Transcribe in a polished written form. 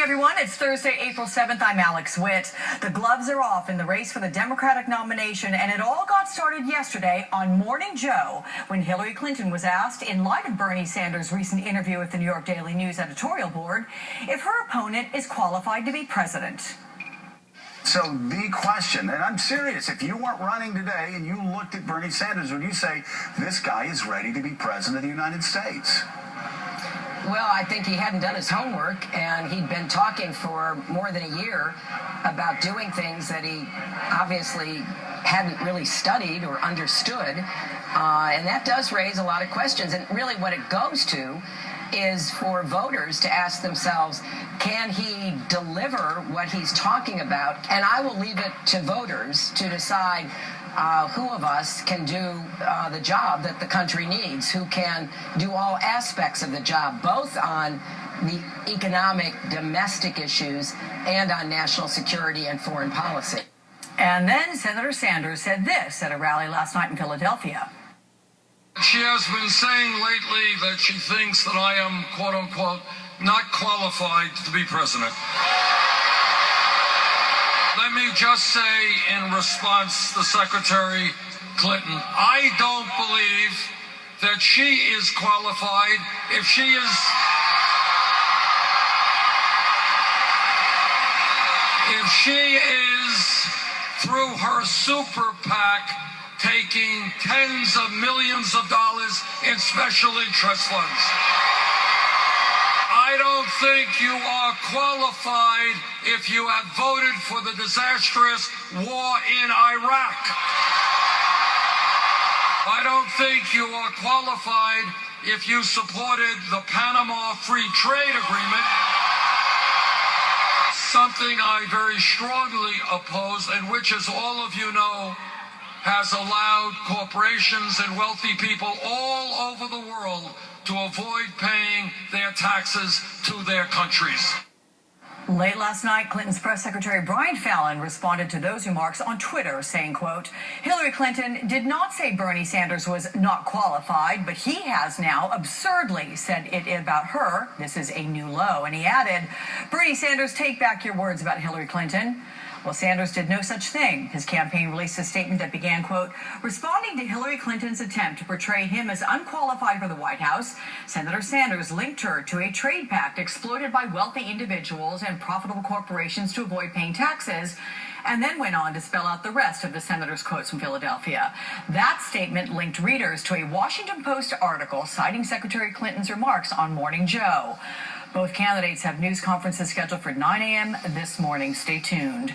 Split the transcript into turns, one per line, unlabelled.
everyone. It's Thursday, April 7th. I'm Alex Witt. The gloves are off in the race for the Democratic nomination, and it all got started yesterday on Morning Joe when Hillary Clinton was asked, in light of Bernie Sanders' recent interview with the New York Daily News editorial board, if her opponent is qualified to be president.
So the question, and I'm serious, if you weren't running today and you looked at Bernie Sanders, would you say this guy is ready to be president of the United States?
Well, I think he hadn't done his homework, and he'd been talking for more than a year about doing things that he obviously hadn't really studied or understood, and that does raise a lot of questions. And really what it goes to is for voters to ask themselves, can he deliver what he's talking about? And I will leave it to voters to decide who of us can do the job that the country needs, who can do all aspects of the job, both on the economic, domestic issues and on national security and foreign policy.
And then Senator Sanders said this at a rally last night in Philadelphia.
She has been saying lately that she thinks that I am, quote unquote, not qualified to be president. Let me just say in response to Secretary Clinton, I don't believe that she is qualified. If she is through her super PAC taking tens of millions of dollars in special interest funds. I don't think you are qualified if you have voted for the disastrous war in Iraq. I don't think you are qualified if you supported the Panama Free Trade Agreement, something I very strongly oppose, and which, as all of you know, has allowed corporations and wealthy people all over the world to avoid paying their taxes to their countries.
Late last night, Clinton's press secretary Brian Fallon responded to those remarks on Twitter, saying, quote, Hillary Clinton did not say Bernie Sanders was not qualified, but he has now absurdly said it about her. This is a new low. And he added, Bernie Sanders, take back your words about Hillary Clinton. Well, Sanders did no such thing. His campaign released a statement that began, quote, responding to Hillary Clinton's attempt to portray him as unqualified for the White House, Senator Sanders linked her to a trade pact exploited by wealthy individuals and profitable corporations to avoid paying taxes, and then went on to spell out the rest of the senator's quotes from Philadelphia. That statement linked readers to a Washington Post article citing Secretary Clinton's remarks on Morning Joe. Both candidates have news conferences scheduled for 9 a.m. this morning. Stay tuned.